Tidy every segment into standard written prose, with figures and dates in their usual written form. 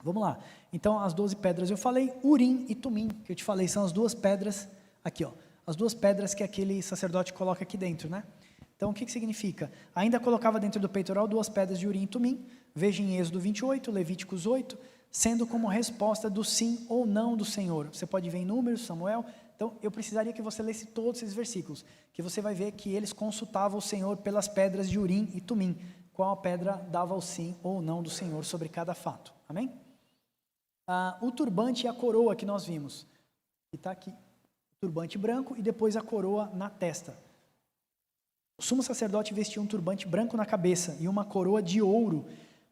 Vamos lá. Então, as 12 pedras eu falei, Urim e Tumim, que eu te falei, são as duas pedras, aqui ó, as duas pedras que aquele sacerdote coloca aqui dentro, né? Então, o que significa? Ainda colocava dentro do peitoral duas pedras de Urim e Tumim, veja em Êxodo 28, Levíticos 8, sendo como resposta do sim ou não do Senhor. Você pode ver em Números, Samuel. Então, eu precisaria que você lesse todos esses versículos, que você vai ver que eles consultavam o Senhor pelas pedras de Urim e Tumim, qual a pedra dava o sim ou não do Senhor sobre cada fato. Amém? O turbante e a coroa que nós vimos, que está aqui, o turbante branco e depois a coroa na testa. O sumo sacerdote vestia um turbante branco na cabeça e uma coroa de ouro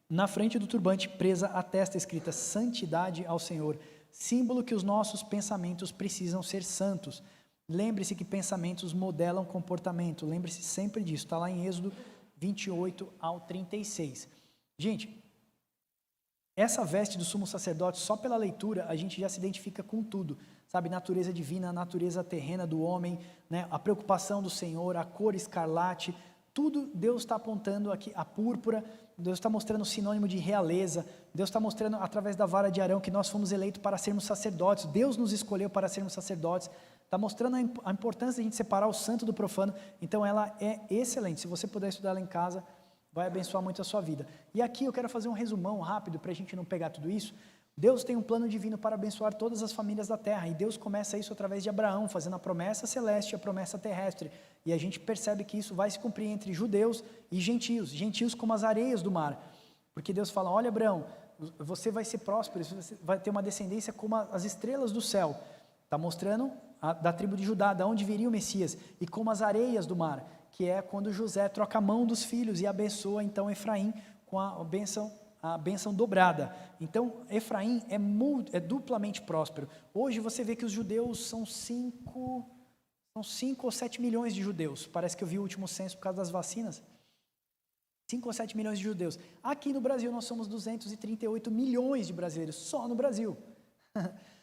na frente do turbante, presa à testa, escrita santidade ao Senhor, símbolo que os nossos pensamentos precisam ser santos. Lembre-se que pensamentos modelam comportamento, lembre-se sempre disso, está lá em Êxodo 28 ao 36. Gente, essa veste do sumo sacerdote, só pela leitura, a gente já se identifica com tudo, sabe, natureza divina, a natureza terrena do homem, né? A preocupação do Senhor, a cor escarlate, tudo Deus está apontando aqui, a púrpura, Deus está mostrando o sinônimo de realeza, Deus está mostrando através da vara de Arão que nós fomos eleitos para sermos sacerdotes, Deus nos escolheu para sermos sacerdotes, está mostrando a importância de a gente separar o santo do profano, então ela é excelente, se você puder estudar ela em casa, vai abençoar muito a sua vida. E aqui eu quero fazer um resumão rápido, para a gente não pegar tudo isso. Deus tem um plano divino para abençoar todas as famílias da terra, e Deus começa isso através de Abraão, fazendo a promessa celeste e a promessa terrestre, e a gente percebe que isso vai se cumprir entre judeus e gentios, gentios como as areias do mar, porque Deus fala, olha Abraão, você vai ser próspero, você vai ter uma descendência como as estrelas do céu, está mostrando da tribo de Judá, da onde viria o Messias, e como as areias do mar, que é quando José troca a mão dos filhos e abençoa então Efraim com a bênção dobrada. Então Efraim é duplamente próspero. Hoje você vê que os judeus são 5 ou 7 milhões de judeus, parece que eu vi o último censo por causa das vacinas, 5 ou 7 milhões de judeus. Aqui no Brasil nós somos 238 milhões de brasileiros, só no Brasil.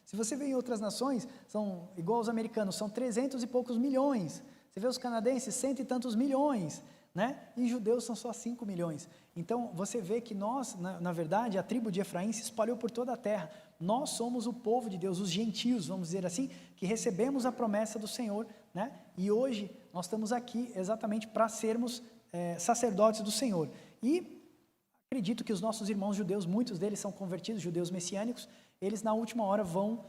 Se você vê em outras nações, são igual aos americanos, são 300 e poucos milhões. Você vê os canadenses, 100 e tantos milhões, né? E judeus são só 5 milhões. Então, você vê que nós, na verdade, a tribo de Efraim se espalhou por toda a terra. Nós somos o povo de Deus, os gentios, vamos dizer assim, que recebemos a promessa do Senhor, né? E hoje, nós estamos aqui exatamente para sermos sacerdotes do Senhor. E acredito que os nossos irmãos judeus, muitos deles são convertidos, judeus messiânicos, eles na última hora vão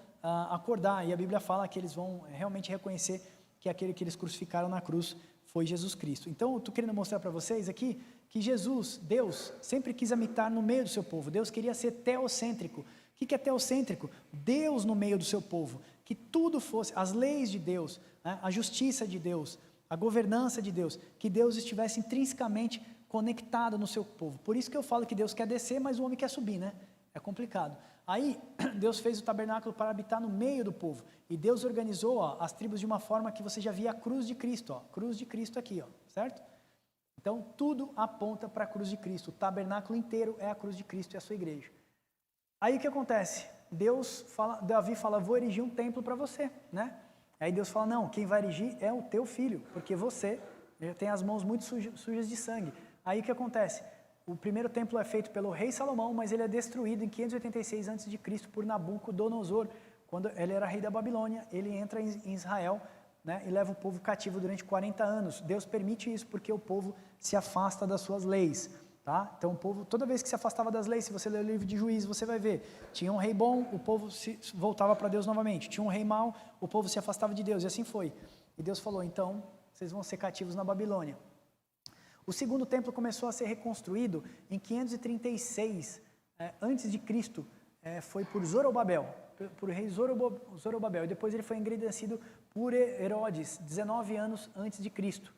acordar, e a Bíblia fala que eles vão realmente reconhecer que aquele que eles crucificaram na cruz foi Jesus Cristo. Então, eu estou querendo mostrar para vocês aqui que Jesus, Deus, sempre quis habitar no meio do seu povo. Deus queria ser teocêntrico. O que é teocêntrico? Deus no meio do seu povo. Que tudo fosse, as leis de Deus, né, a justiça de Deus, a governança de Deus, que Deus estivesse intrinsecamente conectado no seu povo. Por isso que eu falo que Deus quer descer, mas o homem quer subir, né? É complicado. Aí, Deus fez o tabernáculo para habitar no meio do povo. E Deus organizou as tribos de uma forma que você já via a cruz de Cristo. Cruz de Cristo aqui, certo? Então, tudo aponta para a cruz de Cristo. O tabernáculo inteiro é a cruz de Cristo e a sua igreja. Aí, o que acontece? Davi fala, vou erigir um templo para você, né? Aí Deus fala, não, quem vai erigir é o teu filho, porque você tem as mãos muito sujas de sangue. Aí, o que acontece? O primeiro templo é feito pelo rei Salomão, mas ele é destruído em 586 a.C. por Nabucodonosor. Quando ele era rei da Babilônia, ele entra em Israel, né, e leva o povo cativo durante 40 anos. Deus permite isso porque o povo se afasta das suas leis. Tá? Então o povo, toda vez que se afastava das leis, se você ler o livro de Juízes, você vai ver, tinha um rei bom, o povo voltava para Deus novamente. Tinha um rei mau, o povo se afastava de Deus, e assim foi. E Deus falou, então, vocês vão ser cativos na Babilônia. O segundo templo começou a ser reconstruído em 536 antes de Cristo, foi por Zorobabel, por rei Zorobabel, e depois ele foi engrandecido por Herodes, 19 anos antes de Cristo.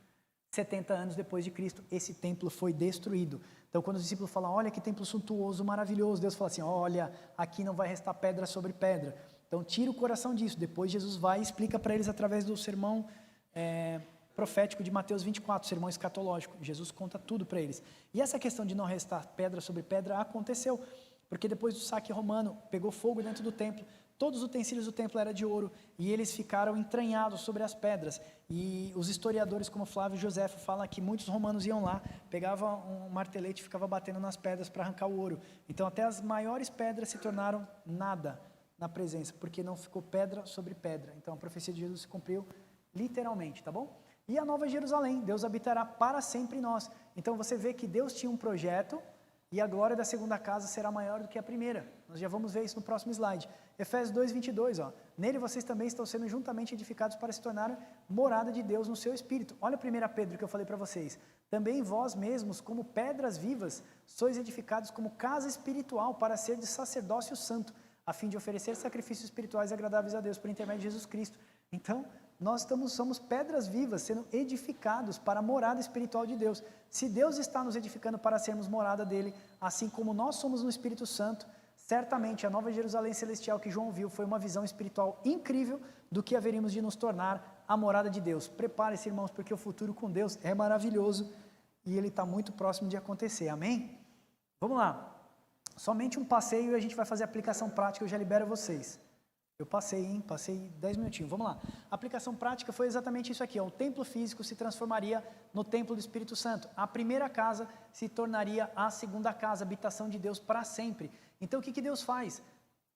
70 anos depois de Cristo, esse templo foi destruído. Então, quando os discípulos falam, olha que templo suntuoso, maravilhoso, Deus fala assim, olha, aqui não vai restar pedra sobre pedra. Então, tira o coração disso. Depois, Jesus vai e explica para eles através do sermão profético de Mateus 24, sermão escatológico. Jesus conta tudo para eles. E essa questão de não restar pedra sobre pedra aconteceu, porque depois do saque romano, pegou fogo dentro do templo, todos os utensílios do templo eram de ouro, e eles ficaram entranhados sobre as pedras. E os historiadores como Flávio Josefo falam que muitos romanos iam lá, pegavam um martelete e ficavam batendo nas pedras para arrancar o ouro. Então até as maiores pedras se tornaram nada na presença, porque não ficou pedra sobre pedra. Então a profecia de Jesus se cumpriu literalmente, tá bom? E a Nova Jerusalém, Deus habitará para sempre em nós. Então você vê que Deus tinha um projeto e a glória da segunda casa será maior do que a primeira. Nós já vamos ver isso no próximo slide. Efésios 2:22, ó. Nele vocês também estão sendo juntamente edificados para se tornar morada de Deus no seu espírito. Olha 1 Pedro que eu falei para vocês. Também vós mesmos, como pedras vivas, sois edificados como casa espiritual para ser de sacerdócio santo, a fim de oferecer sacrifícios espirituais agradáveis a Deus por intermédio de Jesus Cristo. Então, nós somos pedras vivas, sendo edificados para a morada espiritual de Deus. Se Deus está nos edificando para sermos morada dele, assim como nós somos no Espírito Santo, certamente a Nova Jerusalém Celestial que João viu foi uma visão espiritual incrível do que haveríamos de nos tornar a morada de Deus. Prepare-se, irmãos, porque o futuro com Deus é maravilhoso e ele está muito próximo de acontecer, amém? Vamos lá, somente um passeio e a gente vai fazer a aplicação prática, eu já libero vocês. Eu passei 10 minutinhos, vamos lá. A aplicação prática foi exatamente isso aqui, ó. O templo físico se transformaria no templo do Espírito Santo. A primeira casa se tornaria a segunda casa, habitação de Deus para sempre. Então o que Deus faz?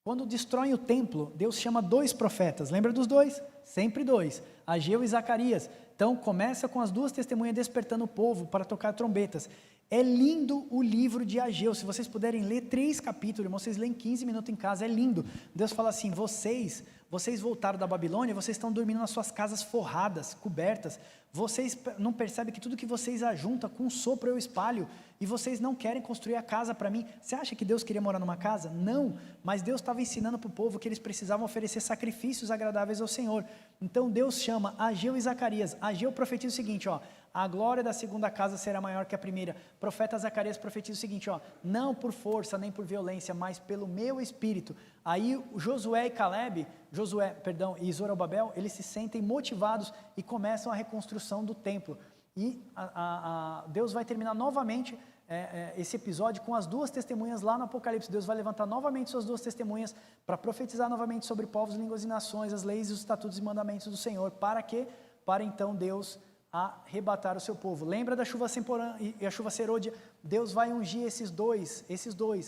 Quando destroem o templo, Deus chama 2 profetas, lembra dos 2? Sempre 2, Ageu e Zacarias. Então começa com as 2 testemunhas despertando o povo para tocar trombetas. É lindo o livro de Ageu, se vocês puderem ler 3 capítulos, irmão, vocês leem 15 minutos em casa, é lindo. Deus fala assim, vocês voltaram da Babilônia, vocês estão dormindo nas suas casas forradas, cobertas, vocês não percebem que tudo que vocês ajuntam com um sopro eu espalho, e vocês não querem construir a casa para mim. Você acha que Deus queria morar numa casa? Não, mas Deus estava ensinando para o povo que eles precisavam oferecer sacrifícios agradáveis ao Senhor. Então Deus chama Ageu e Zacarias. Ageu profetiza o seguinte, ó, a glória da segunda casa será maior que a primeira. Profeta Zacarias profetiza o seguinte, ó, não por força nem por violência, mas pelo meu espírito. Aí Josué e Zorobabel, eles se sentem motivados e começam a reconstrução do templo. E Deus vai terminar novamente esse episódio com as 2 testemunhas lá no Apocalipse. Deus vai levantar novamente suas 2 testemunhas para profetizar novamente sobre povos, línguas e nações, as leis, os estatutos e mandamentos do Senhor. Para quê? Para então Deus arrebatar o seu povo. Lembra da chuva semporã e a chuva serôdia? Deus vai ungir esses dois,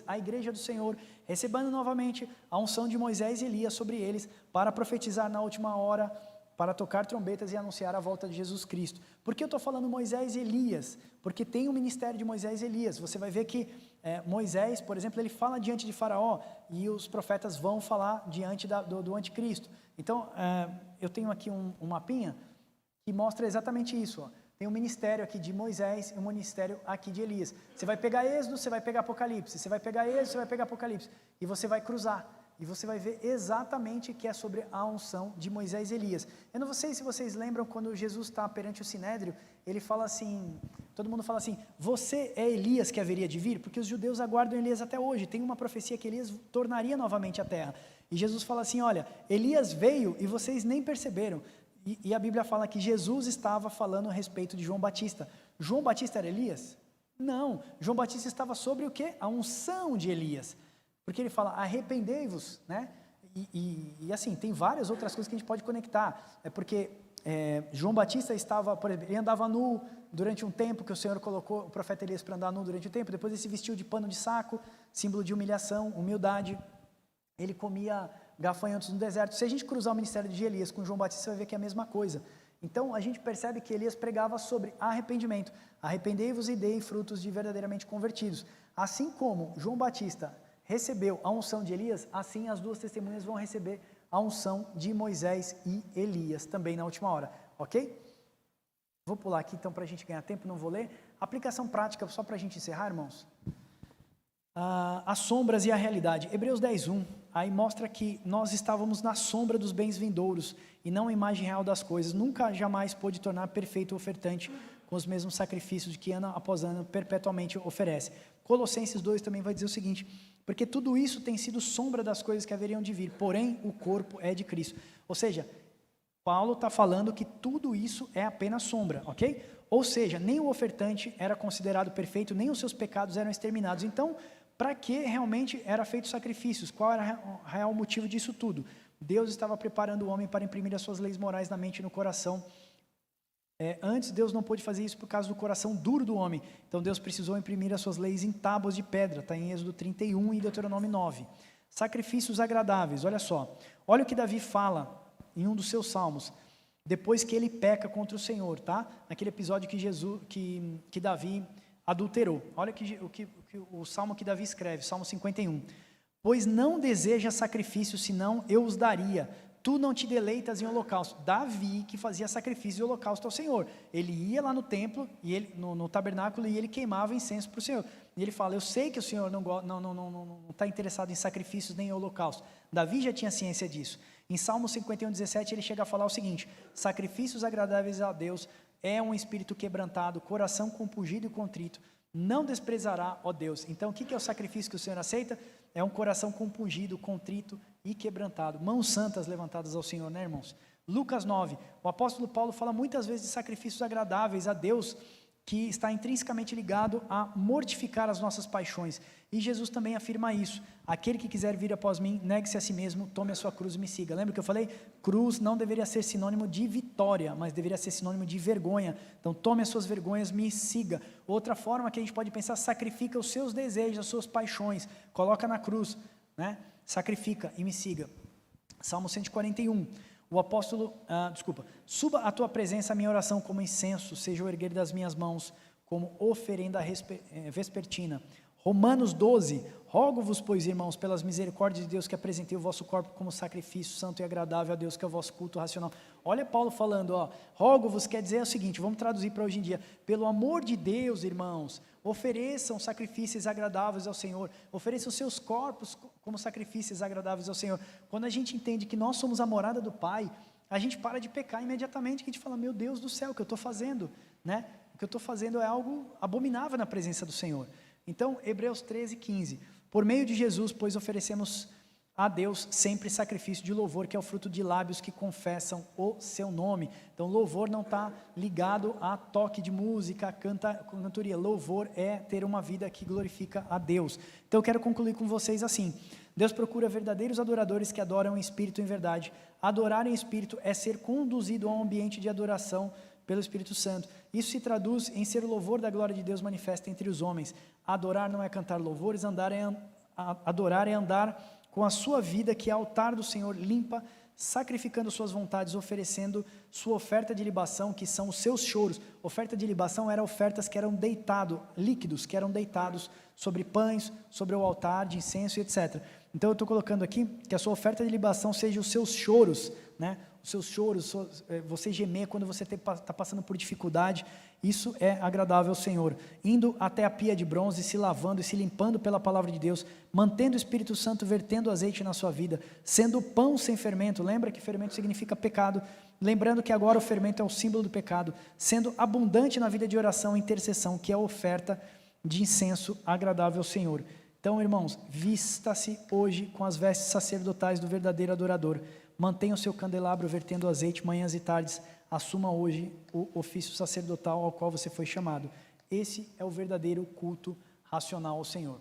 a igreja do Senhor, recebendo novamente a unção de Moisés e Elias sobre eles, para profetizar na última hora, para tocar trombetas e anunciar a volta de Jesus Cristo. Por que eu estou falando Moisés e Elias? Porque tem o ministério de Moisés e Elias. Você vai ver que Moisés, por exemplo, ele fala diante de Faraó, e os profetas vão falar diante do anticristo. Então, eu tenho aqui um mapinha, que mostra exatamente isso, ó. Tem um ministério aqui de Moisés e um ministério aqui de Elias. Você vai pegar Êxodo, você vai pegar Apocalipse, você vai pegar Êxodo, você vai pegar Apocalipse, e você vai cruzar, e você vai ver exatamente que é sobre a unção de Moisés e Elias. Eu não sei se vocês lembram quando Jesus está perante o Sinédrio, ele fala assim, todo mundo fala assim, você é Elias que haveria de vir? Porque os judeus aguardam Elias até hoje, tem uma profecia que Elias tornaria novamente a terra, e Jesus fala assim, olha, Elias veio e vocês nem perceberam. E a Bíblia fala que Jesus estava falando a respeito de João Batista. João Batista era Elias? Não, João Batista estava sobre o quê? A unção de Elias. Porque ele fala, arrependei-vos, né? E assim, tem várias outras coisas que a gente pode conectar. É porque João Batista estava, por exemplo, ele andava nu durante um tempo, que o Senhor colocou o profeta Elias para andar nu durante um tempo, depois ele se vestiu de pano de saco, símbolo de humilhação, humildade. Ele comia gafanhotos no deserto. Se a gente cruzar o ministério de Elias com João Batista, você vai ver que é a mesma coisa. Então, a gente percebe que Elias pregava sobre arrependimento. Arrependei-vos e dei frutos de verdadeiramente convertidos. Assim como João Batista recebeu a unção de Elias, assim as 2 testemunhas vão receber a unção de Moisés e Elias, também na última hora, ok? Vou pular aqui então para a gente ganhar tempo, não vou ler. Aplicação prática, só para a gente encerrar, irmãos. As sombras e a realidade. Hebreus 10:1, aí mostra que nós estávamos na sombra dos bens vindouros e não a imagem real das coisas. Nunca jamais pôde tornar perfeito o ofertante com os mesmos sacrifícios de que ano após ano perpetuamente oferece. Colossenses 2 também vai dizer o seguinte, porque tudo isso tem sido sombra das coisas que haveriam de vir, porém o corpo é de Cristo. Ou seja, Paulo está falando que tudo isso é apenas sombra, ok? Ou seja, nem o ofertante era considerado perfeito, nem os seus pecados eram exterminados. Então, para que realmente era feito sacrifícios? Qual era o real motivo disso tudo? Deus estava preparando o homem para imprimir as suas leis morais na mente e no coração, Antes Deus não pôde fazer isso por causa do coração duro do homem. Então Deus precisou imprimir as suas leis em tábuas de pedra. Está em Êxodo 31 e Deuteronômio 9. Sacrifícios agradáveis, olha só. Olha o que Davi fala em um dos seus salmos. Depois que ele peca contra o Senhor, tá? Naquele episódio que Davi adulterou. Olha o salmo que Davi escreve, Salmo 51. Pois não deseja sacrifício, senão eu os daria. Tu não te deleitas em holocausto. Davi que fazia sacrifício de holocausto ao Senhor. Ele ia lá no templo, e ele, no tabernáculo, e ele queimava incenso para o Senhor. E ele fala, eu sei que o Senhor não está interessado em sacrifícios nem em holocausto. Davi já tinha ciência disso. Em Salmo 51, 17, ele chega a falar o seguinte, sacrifícios agradáveis a Deus é um espírito quebrantado, coração compungido e contrito. Não desprezará, ó Deus. Então, o que é o sacrifício que o Senhor aceita? É um coração compungido, contrito e quebrantado. Mãos santas levantadas ao Senhor, né, irmãos? Lucas 9. O apóstolo Paulo fala muitas vezes de sacrifícios agradáveis a Deus, que está intrinsecamente ligado a mortificar as nossas paixões. E Jesus também afirma isso. Aquele que quiser vir após mim, negue-se a si mesmo, tome a sua cruz e me siga. Lembra que eu falei? Cruz não deveria ser sinônimo de vitória, mas deveria ser sinônimo de vergonha. Então tome as suas vergonhas, me siga. Outra forma que a gente pode pensar, sacrifica os seus desejos, as suas paixões, coloca na cruz, né? Sacrifica e me siga. Salmo 141. O apóstolo, suba à tua presença a minha oração como incenso, seja o erguer das minhas mãos como oferenda vespertina. Romanos 12, rogo-vos, pois, irmãos, pelas misericórdias de Deus, que apresentei o vosso corpo como sacrifício santo e agradável a Deus, que é o vosso culto racional. Olha Paulo falando, rogo-vos quer dizer o seguinte, vamos traduzir para hoje em dia, pelo amor de Deus, irmãos, ofereçam sacrifícios agradáveis ao Senhor, ofereçam seus corpos como sacrifícios agradáveis ao Senhor. Quando a gente entende que nós somos a morada do Pai, a gente para de pecar imediatamente, que a gente fala, meu Deus do céu, o que eu estou fazendo, né? O que eu estou fazendo é algo abominável na presença do Senhor. Então, Hebreus 13, 15, por meio de Jesus, pois oferecemos a Deus sempre sacrifício de louvor, que é o fruto de lábios que confessam o seu nome. Então, louvor não está ligado a toque de música, cantoria. Louvor é ter uma vida que glorifica a Deus. Então, eu quero concluir com vocês assim. Deus procura verdadeiros adoradores que adoram em espírito e em verdade. Adorar em espírito é ser conduzido a um ambiente de adoração pelo Espírito Santo. Isso se traduz em ser o louvor da glória de Deus manifesta entre os homens. Adorar não é cantar louvores, adorar é andar com a sua vida, que é altar do Senhor, limpa, sacrificando suas vontades, oferecendo sua oferta de libação, que são os seus choros. Oferta de libação eram ofertas que eram líquidos, que eram deitados sobre pães, sobre o altar de incenso e etc. Então eu estou colocando aqui que a sua oferta de libação seja os seus choros, né? Os seus choros, você gemer quando você está passando por dificuldade, isso é agradável ao Senhor. Indo até a pia de bronze, se lavando e se limpando pela palavra de Deus, mantendo o Espírito Santo vertendo azeite na sua vida, sendo pão sem fermento, lembra que fermento significa pecado, lembrando que agora o fermento é o símbolo do pecado, sendo abundante na vida de oração e intercessão, que é a oferta de incenso agradável ao Senhor. Então, irmãos, vista-se hoje com as vestes sacerdotais do verdadeiro adorador. Mantenha o seu candelabro vertendo azeite manhãs e tardes. Assuma hoje o ofício sacerdotal ao qual você foi chamado. Esse é o verdadeiro culto racional ao Senhor.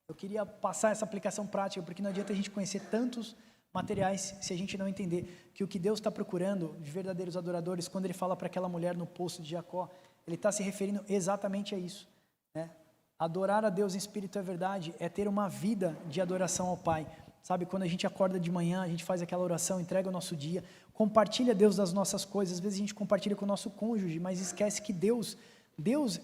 Eu queria passar essa aplicação prática, porque não adianta a gente conhecer tantos materiais se a gente não entender que o que Deus está procurando de verdadeiros adoradores, quando Ele fala para aquela mulher no poço de Jacó, Ele está se referindo exatamente a isso, né? Adorar a Deus em espírito é verdade, é ter uma vida de adoração ao Pai. Sabe, quando a gente acorda de manhã, a gente faz aquela oração, entrega o nosso dia, compartilha Deus das nossas coisas. Às vezes a gente compartilha com o nosso cônjuge, mas esquece que Deus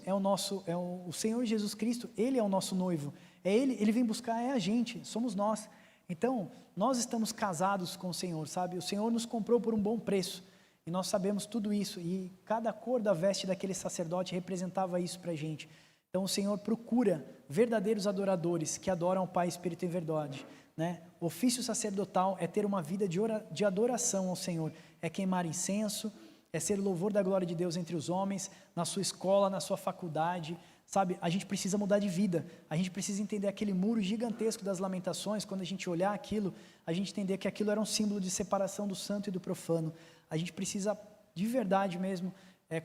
é o Senhor Jesus Cristo, Ele é o nosso noivo. É Ele vem buscar, é a gente, somos nós. Então, nós estamos casados com o Senhor, sabe? O Senhor nos comprou por um bom preço, e nós sabemos tudo isso, e cada cor da veste daquele sacerdote representava isso para a gente. Então, o Senhor procura verdadeiros adoradores que adoram o Pai, Espírito e verdade, né? O ofício sacerdotal é ter uma vida de adoração ao Senhor, é queimar incenso, é ser louvor da glória de Deus entre os homens, na sua escola, na sua faculdade, sabe? A gente precisa mudar de vida, a gente precisa entender aquele muro gigantesco das lamentações. Quando a gente olhar aquilo, a gente entender que aquilo era um símbolo de separação do santo e do profano. A gente precisa, de verdade mesmo,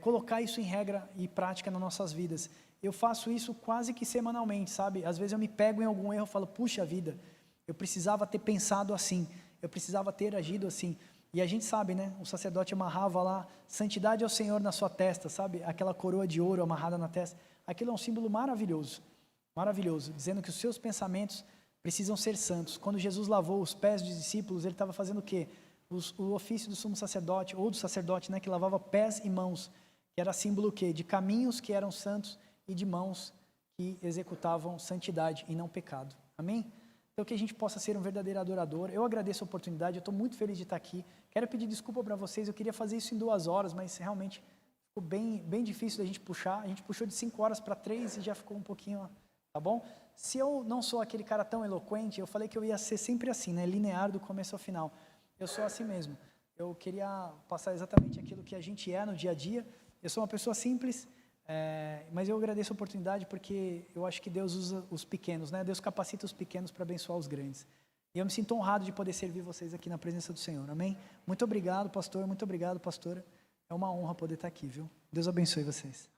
colocar isso em regra e prática nas nossas vidas. Eu faço isso quase que semanalmente, sabe? Às vezes eu me pego em algum erro e falo, puxa vida, eu precisava ter pensado assim, eu precisava ter agido assim. E a gente sabe, né? O sacerdote amarrava lá, santidade ao Senhor na sua testa, sabe? Aquela coroa de ouro amarrada na testa. Aquilo é um símbolo maravilhoso, maravilhoso, dizendo que os seus pensamentos precisam ser santos. Quando Jesus lavou os pés dos discípulos, ele estava fazendo o quê? O ofício do sumo sacerdote, ou do sacerdote, né? Que lavava pés e mãos, que era símbolo o quê? De caminhos que eram santos e de mãos que executavam santidade e não pecado. Amém? Então, que a gente possa ser um verdadeiro adorador. Eu agradeço a oportunidade, eu estou muito feliz de estar aqui. Quero pedir desculpa para vocês, eu queria fazer isso em 2 horas, mas realmente ficou bem difícil da gente puxar. A gente puxou de 5 horas para 3 e já ficou um pouquinho, tá bom? Se eu não sou aquele cara tão eloquente, eu falei que eu ia ser sempre assim, né? Linear do começo ao final. Eu sou assim mesmo. Eu queria passar exatamente aquilo que a gente é no dia a dia. Eu sou uma pessoa simples, mas eu agradeço a oportunidade porque eu acho que Deus usa os pequenos, né? Deus capacita os pequenos para abençoar os grandes. E eu me sinto honrado de poder servir vocês aqui na presença do Senhor, amém? Muito obrigado, pastor, muito obrigado, pastora. É uma honra poder estar aqui, viu? Deus abençoe vocês.